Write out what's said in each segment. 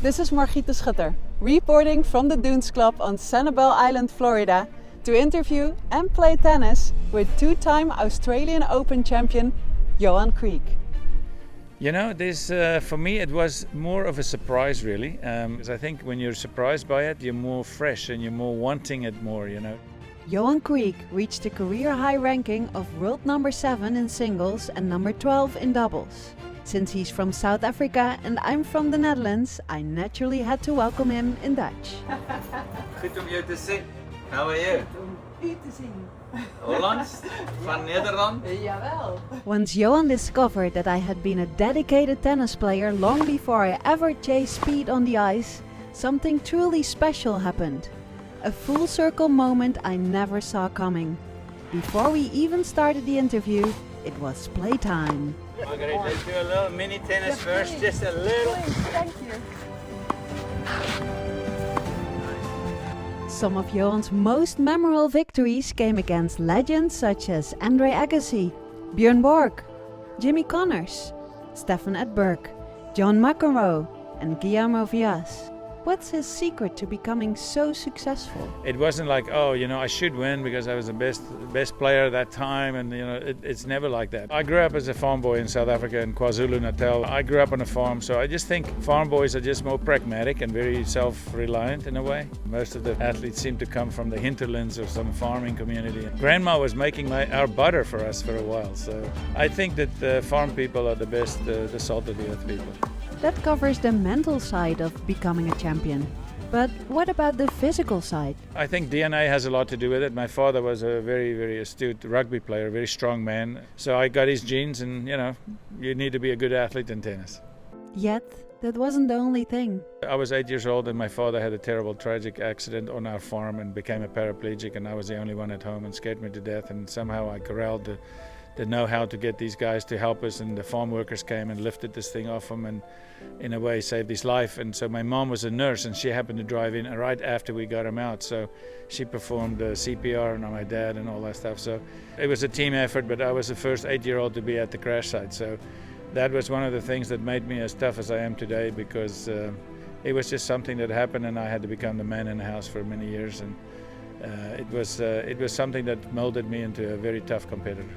This is Margriet de Schutter, reporting from the Dunes Club on Sanibel Island, Florida, to interview and play tennis with two-time Australian Open champion Johan Kriek. You know, this for me it was more of a surprise, really. Because I think when you're surprised by it, you're more fresh and you're more wanting it more, you know. Johan Kriek reached a career high ranking of world number 7 in singles and number 12 in doubles. Since he's from South Africa and I'm from the Netherlands, I naturally had to welcome him in Dutch. Goed om jou te zien. How are you? Om u te zien. Hollands? Van Nederland? Jawel. Once Johan discovered that I had been a dedicated tennis player long before I ever chased speed on the ice, something truly special happened. A full circle moment I never saw coming. Before we even started the interview, it was playtime. Margriet, let's do a little mini tennis first, just a little. Thank you. Some of Johan's most memorable victories came against legends such as Andre Agassi, Björn Borg, Jimmy Connors, Stefan Edberg, John McEnroe and Guillermo Vilas. What's his secret to becoming so successful? It wasn't like, oh, you know, I should win because I was the best player at that time, and you know, it's never like that. I grew up as a farm boy in South Africa in KwaZulu-Natal. I grew up on a farm, so I just think farm boys are just more pragmatic and very self-reliant in a way. Most of the athletes seem to come from the hinterlands of some farming community. Grandma was making our butter for us for a while, so I think that farm people are the best, the salt of the earth people. That covers the mental side of becoming a champion. But what about the physical side? I think DNA has a lot to do with it. My father was a very, very astute rugby player, a very strong man. So I got his genes, and you know, you need to be a good athlete in tennis. Yet, that wasn't the only thing. I was 8 years old and my father had a terrible, tragic accident on our farm and became a paraplegic, and I was the only one at home and scared me to death, and somehow I corralled the know-how to get these guys to help us, and the farm workers came and lifted this thing off him and in a way saved his life. And so my mom was a nurse and she happened to drive in right after we got him out, so she performed CPR on my dad and all that stuff. So it was a team effort, but I was the first 8-year-old to be at the crash site, so that was one of the things that made me as tough as I am today, because it was just something that happened and I had to become the man in the house for many years, and it was something that molded me into a very tough competitor.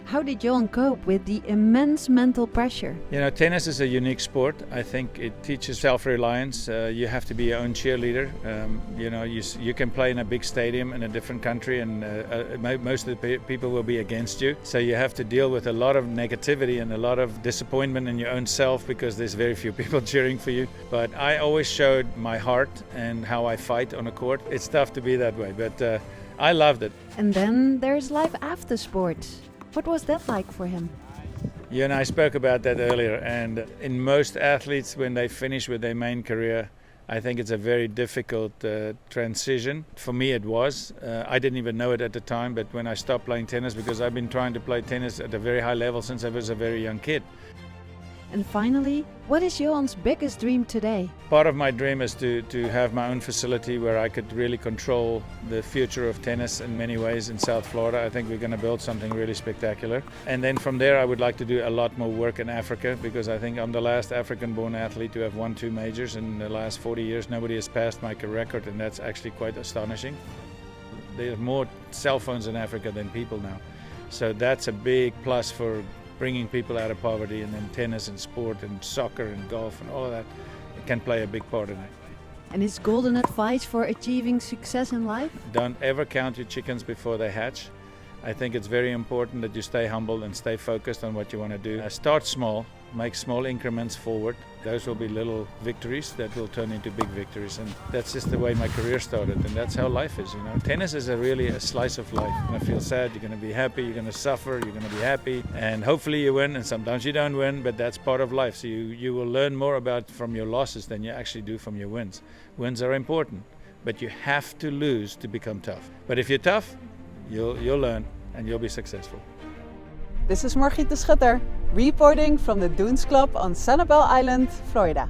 How did Johan cope with the immense mental pressure? You know, tennis is a unique sport. I think it teaches self-reliance. You have to be your own cheerleader. You know, you can play in a big stadium in a different country, and most of the people will be against you. So you have to deal with a lot of negativity and a lot of disappointment in your own self, because there's very few people cheering for you. But I always showed my heart and how I fight on a court. It's tough to be that way, but I loved it. And then there's life after sports. What was that like for him? You and I spoke about that earlier, and in most athletes, when they finish with their main career, I think it's a very difficult transition. For me it was. I didn't even know it at the time, but when I stopped playing tennis, because I've been trying to play tennis at a very high level since I was a very young kid. And finally, what is Johan's biggest dream today? Part of my dream is to have my own facility where I could really control the future of tennis in many ways in South Florida. I think we're going to build something really spectacular. And then from there I would like to do a lot more work in Africa, because I think I'm the last African-born athlete to have won 2 majors in the last 40 years. Nobody has passed my record, and that's actually quite astonishing. There's more cell phones in Africa than people now. So that's a big plus for bringing people out of poverty, and then tennis and sport and soccer and golf and all of that can play a big part in it. And his golden advice for achieving success in life? Don't ever count your chickens before they hatch. I think it's very important that you stay humble and stay focused on what you want to do. Start small, make small increments forward. Those will be little victories that will turn into big victories, and that's just the way my career started, and that's how life is, you know. Tennis is really a slice of life. You're going to feel sad, you're going to be happy, you're going to suffer, you're going to be happy, and hopefully you win, and sometimes you don't win, but that's part of life. So you will learn more from your losses than you actually do from your wins. Wins are important, but you have to lose to become tough. But if you're tough, you'll learn and you'll be successful. This is Margriet de Schutter, reporting from the Dunes Club on Sanibel Island, Florida.